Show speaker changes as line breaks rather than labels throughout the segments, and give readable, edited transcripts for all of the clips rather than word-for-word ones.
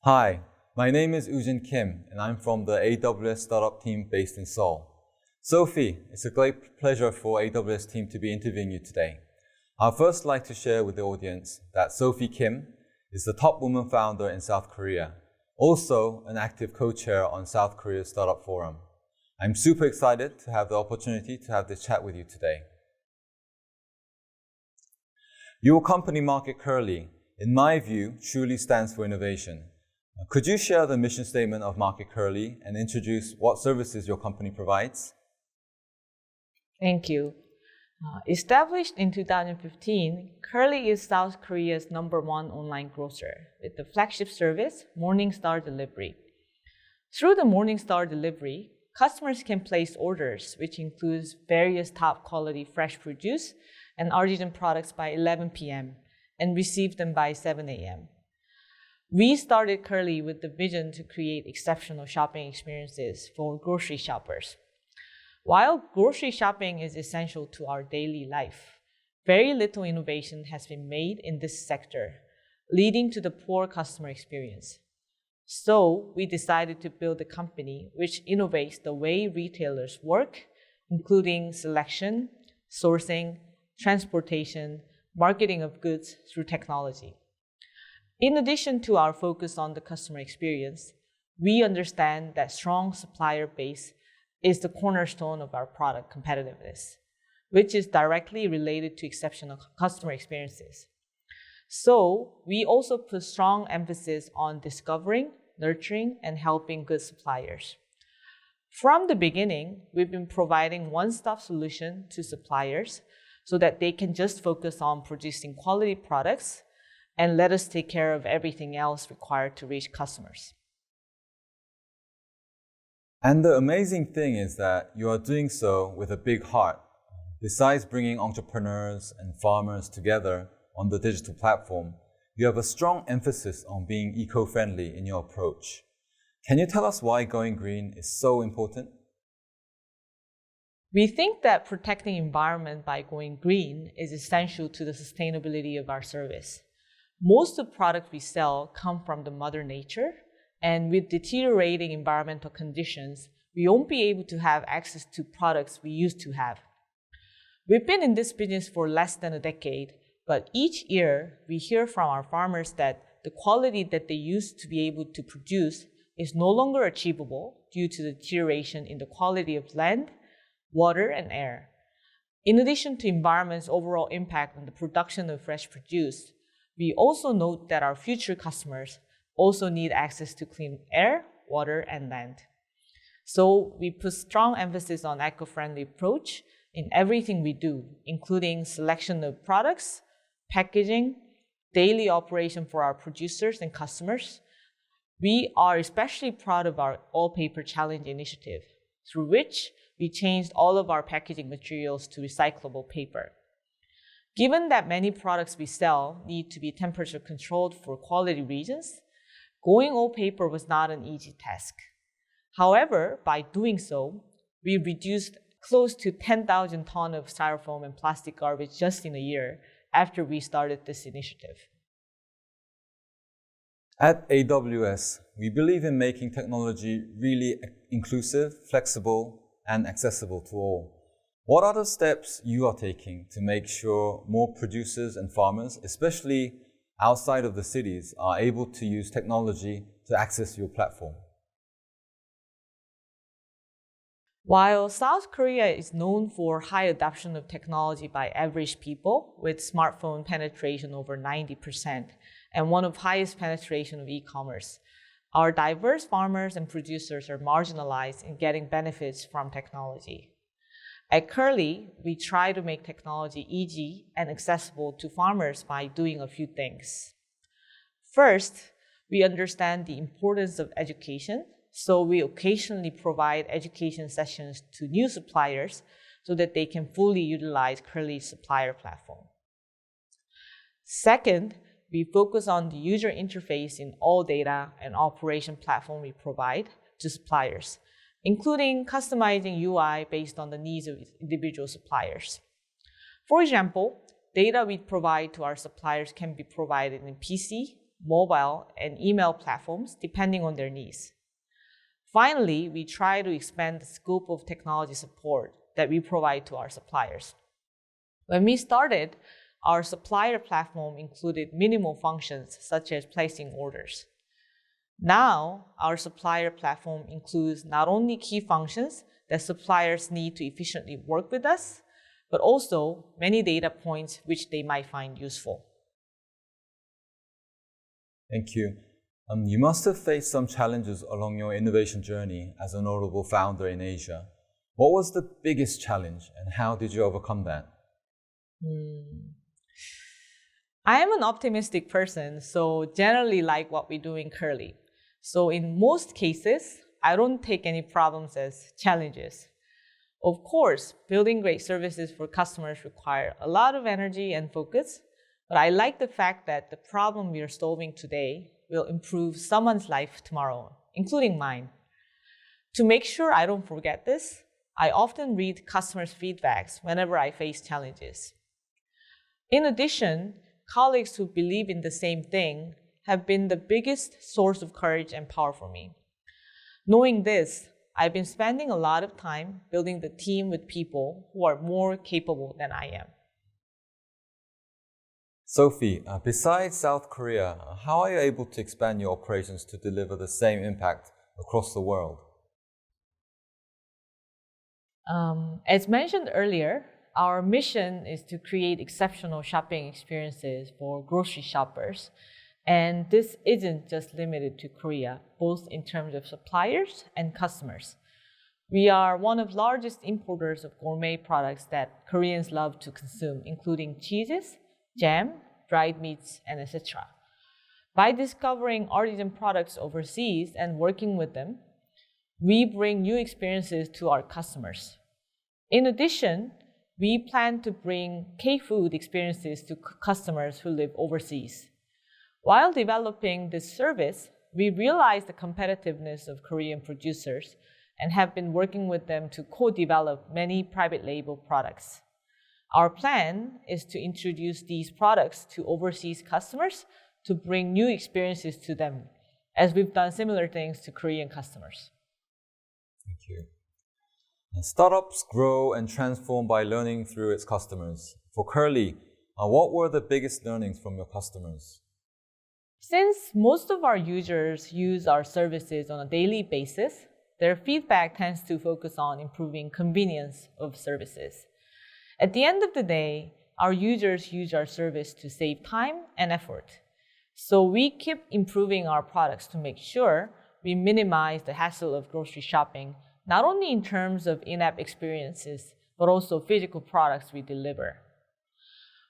Hi, my name is Kim and I'm from the AWS startup team based in Seoul. Sophie, it's a great pleasure for AWS team to be interviewing you today. I'd first like to share with the audience that Sophie Kim is the top woman founder in South Korea, also an active co-chair on South Korea's Startup Forum. I'm super excited to have the opportunity to have this chat with you today. Your company, Market Kurly, in my view, truly stands for innovation. Could you share the mission statement of Market Kurly and introduce what services your company provides?
Thank you. Established in 2015, Kurly is South Korea's #1 online grocer with the flagship service, Morningstar Delivery. Through the Morningstar Delivery, customers can place orders, which includes various top-quality fresh produce and artisan products by 11 p.m. and receive them by 7 a.m. We started Kurly with the vision to create exceptional shopping experiences for grocery shoppers. While grocery shopping is essential to our daily life, very little innovation has been made in this sector, leading to the poor customer experience. So we decided to build a company which innovates the way retailers work, including selection, sourcing, transportation, marketing of goods through technology. In addition to our focus on the customer experience, we understand that strong supplier base is the cornerstone of our product competitiveness, which is directly related to exceptional customer experiences. So we also put strong emphasis on discovering, nurturing, and helping good suppliers. From the beginning, we've been providing one-stop solution to suppliers so that they can just focus on producing quality products and let us take care of everything else required to reach customers.
And the amazing thing is that you are doing so with a big heart. Besides bringing entrepreneurs and farmers together on the digital platform, you have a strong emphasis on being eco-friendly in your approach. Can you tell us why going green is so important?
We think that protecting the environment by going green is essential to the sustainability of our service. Most of the products we sell come from the Mother Nature, and with deteriorating environmental conditions, we won't be able to have access to products we used to have. We've been in this business for less than a decade, but each year we hear from our farmers that the quality that they used to be able to produce is no longer achievable due to the deterioration in the quality of land, water, and air. In addition to environment's overall impact on the production of fresh produce, we also note that our future customers also need access to clean air, water, and land. So we put strong emphasis on eco-friendly approach in everything we do, including selection of products, packaging, daily operation for our producers and customers. We are especially proud of our All Paper Challenge initiative, through which we changed all of our packaging materials to recyclable paper. Given that many products we sell need to be temperature controlled for quality reasons, going all paper was not an easy task. However, by doing so, we reduced close to 10,000 tons of styrofoam and plastic garbage just in a year after we started this initiative.
At AWS, we believe in making technology really inclusive, flexible, and accessible to all. What are the steps you are taking to make sure more producers and farmers, especially outside of the cities, are able to use technology to access your platform?
While South Korea is known for high adoption of technology by average people, with smartphone penetration over 90% and one of highest penetration of e-commerce, our diverse farmers and producers are marginalized in getting benefits from technology. At Kurly, we try to make technology easy and accessible to farmers by doing a few things. First, we understand the importance of education, so we occasionally provide education sessions to new suppliers so that they can fully utilize Kurly's supplier platform. Second, we focus on the user interface in all data and operation platform we provide to suppliers, including customizing UI based on the needs of individual suppliers. For example, data we provide to our suppliers can be provided in PC, mobile, and email platforms depending on their needs. Finally, we try to expand the scope of technology support that we provide to our suppliers. When we started, our supplier platform included minimal functions such as placing orders. Now, our supplier platform includes not only key functions that suppliers need to efficiently work with us, but also many data points which they might find useful.
Thank you. You must have faced some challenges along your innovation journey as a notable founder in Asia. What was the biggest challenge and how did you overcome that?
I am an optimistic person, so generally like what we do in Kurly. So in most cases, I don't take any problems as challenges. Of course, building great services for customers require a lot of energy and focus, but I like the fact that the problem we are solving today will improve someone's life tomorrow, including mine. To make sure I don't forget this, I often read customers' feedbacks whenever I face challenges. In addition, colleagues who believe in the same thing have been the biggest source of courage and power for me. Knowing this, I've been spending a lot of time building the team with people who are more capable than I am.
Sophie, besides South Korea, how are you able to expand your operations to deliver the same impact across the world?
As mentioned earlier, our mission is to create exceptional shopping experiences for grocery shoppers. And this isn't just limited to Korea, both in terms of suppliers and customers. We are one of the largest importers of gourmet products that Koreans love to consume, including cheeses, jam, dried meats, and etc. By discovering artisan products overseas and working with them, we bring new experiences to our customers. In addition, we plan to bring K-food experiences to customers who live overseas. While developing this service, we realized the competitiveness of Korean producers and have been working with them to co-develop many private label products. Our plan is to introduce these products to overseas customers to bring new experiences to them, as we've done similar things to Korean customers.
Thank you. Startups grow and transform by learning through its customers. For Kurly, what were the biggest learnings from your customers?
Since most of our users use our services on a daily basis, their feedback tends to focus on improving convenience of services. At the end of the day, our users use our service to save time and effort. So we keep improving our products to make sure we minimize the hassle of grocery shopping, not only in terms of in-app experiences, but also physical products we deliver.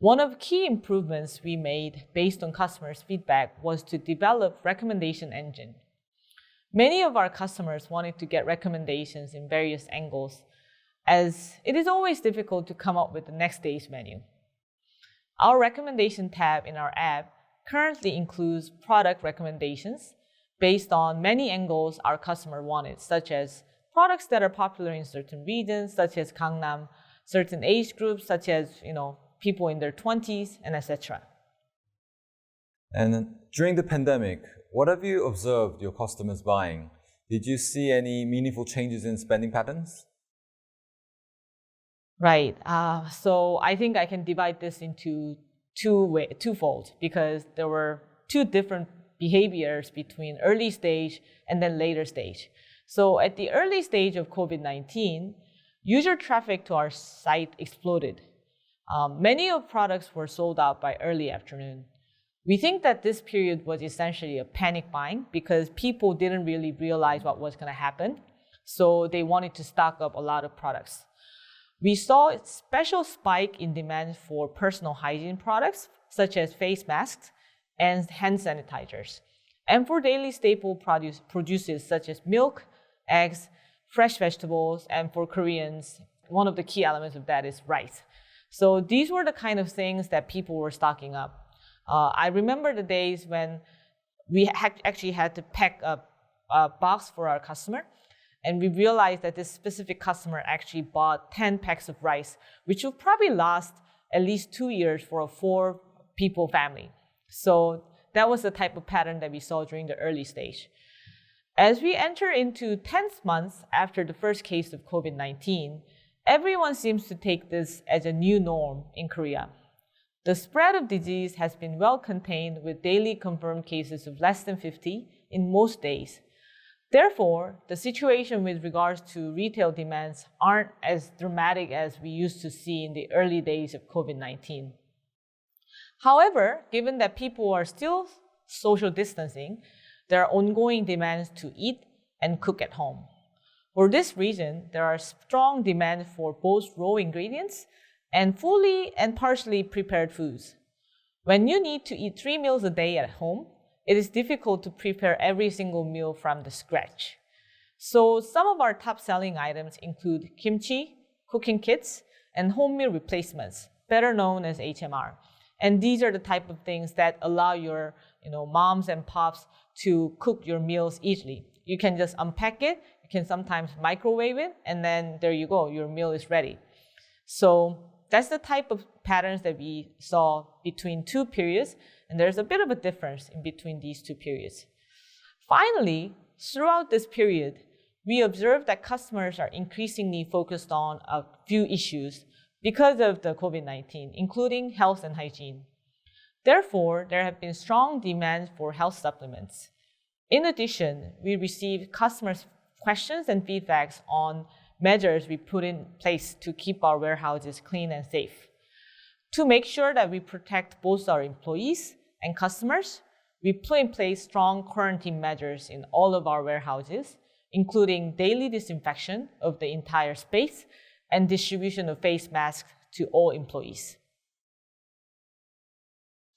One of the key improvements we made based on customers' feedback was to develop recommendation engine. Many of our customers wanted to get recommendations in various angles, as it is always difficult to come up with the next day's menu. Our recommendation tab in our app currently includes product recommendations based on many angles our customer wanted, such as products that are popular in certain regions, such as Gangnam, certain age groups, such as people in their 20s, and etc.
And during the pandemic, what have you observed your customers buying? Did you see any meaningful changes in spending patterns?
Right. So I think I can divide this into twofold, because there were two different behaviors between early stage and then later stage. So at the early stage of COVID-19, user traffic to our site exploded. Many of products were sold out by early afternoon. We think that this period was essentially a panic buying because people didn't really realize what was going to happen, so they wanted to stock up a lot of products. We saw a special spike in demand for personal hygiene products, such as face masks and hand sanitizers, and for daily staple produces such as milk, eggs, fresh vegetables, and for Koreans, one of the key elements of that is rice. So these were the kind of things that people were stocking up. I remember the days when we actually had to pack a box for our customer, and we realized that this specific customer actually bought 10 packs of rice, which would probably last at least 2 years for a 4-people family. So That was the type of pattern that we saw during the early stage. As we enter into 10th months after the first case of COVID-19, everyone seems to take this as a new norm in Korea. The spread of disease has been well contained with daily confirmed cases of less than 50 in most days. Therefore, the situation with regards to retail demands aren't as dramatic as we used to see in the early days of COVID-19. However, given that people are still social distancing, there are ongoing demands to eat and cook at home. For this reason, there are strong demand for both raw ingredients and fully and partially prepared foods. When you need to eat 3 meals a day at home, it is difficult to prepare every single meal from the scratch. So some of our top selling items include kimchi, cooking kits, and home meal replacements, better known as HMR. And these are the type of things that allow your moms and pops to cook your meals easily. You can just unpack it, you can sometimes microwave it, and then there you go, your meal is ready. So that's the type of patterns that we saw between two periods, and there's a bit of a difference in between these two periods. Finally, throughout this period, we observed that customers are increasingly focused on a few issues because of the COVID-19, including health and hygiene. Therefore, there have been strong demands for health supplements. In addition, we received customers' questions and feedbacks on measures we put in place to keep our warehouses clean and safe. To make sure that we protect both our employees and customers, we put in place strong quarantine measures in all of our warehouses, including daily disinfection of the entire space and distribution of face masks to all employees.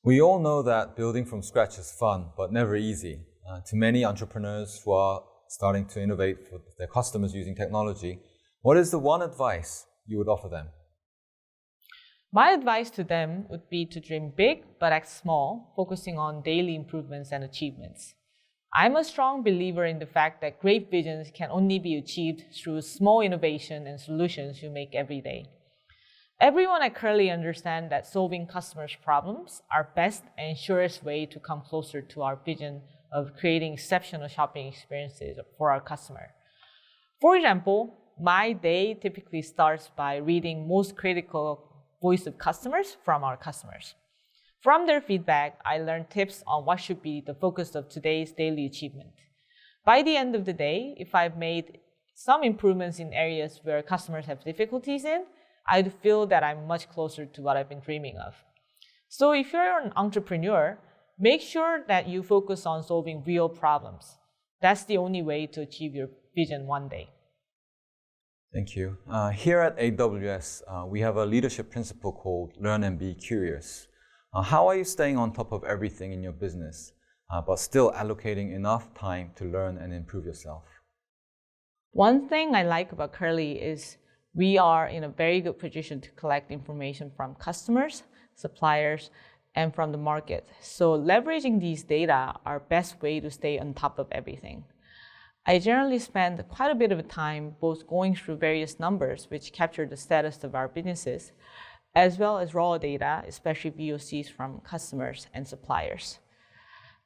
We all know that building from scratch is fun, but never easy. To many entrepreneurs who are starting to innovate for their customers using technology, what is the one advice you would offer them?
My advice to them would be to dream big but act small, focusing on daily improvements and achievements. I'm a strong believer in the fact that great visions can only be achieved through small innovation and solutions you make every day. Everyone at Kurly understands that solving customers' problems are best and surest way to come closer to our vision of creating exceptional shopping experiences for our customer. For example, my day typically starts by reading most critical voice of customers from our customers. From their feedback, I learn tips on what should be the focus of today's daily achievement. By the end of the day, if I've made some improvements in areas where customers have difficulties in, I'd feel that I'm much closer to what I've been dreaming of. So if you're an entrepreneur, make sure that you focus on solving real problems. That's the only way to achieve your vision one day.
Thank you. Here at AWS, we have a leadership principle called Learn and Be Curious. How are you staying on top of everything in your business, but still allocating enough time to learn and improve yourself?
One thing I like about Kurly is we are in a very good position to collect information from customers, suppliers, and from the market. So leveraging these data are best way to stay on top of everything. I generally spend quite a bit of time both going through various numbers which capture the status of our businesses, as well as raw data, especially VOCs from customers and suppliers.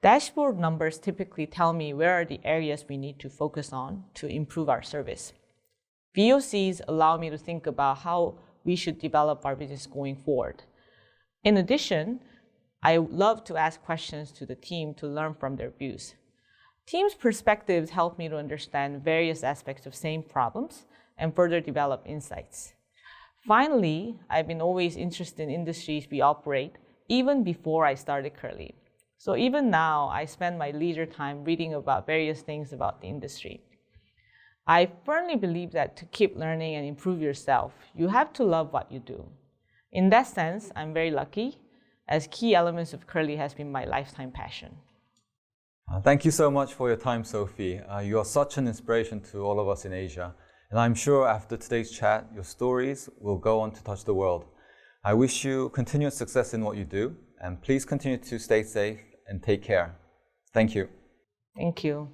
Dashboard numbers typically tell me where are the areas we need to focus on to improve our service. VOCs allow me to think about how we should develop our business going forward. In addition, I love to ask questions to the team to learn from their views. Teams' perspectives help me to understand various aspects of same problems and further develop insights. Finally, I've been always interested in industries we operate, even before I started Kurly. So even now, I spend my leisure time reading about various things about the industry. I firmly believe that to keep learning and improve yourself, you have to love what you do. In that sense, I'm very lucky, as key elements of Kurly has been my lifetime passion.
Thank you so much for your time, Sophie. You are such an inspiration to all of us in Asia. And I'm sure after today's chat, your stories will go on to touch the world. I wish you continued success in what you do, and please continue to stay safe and take care. Thank you.
Thank you.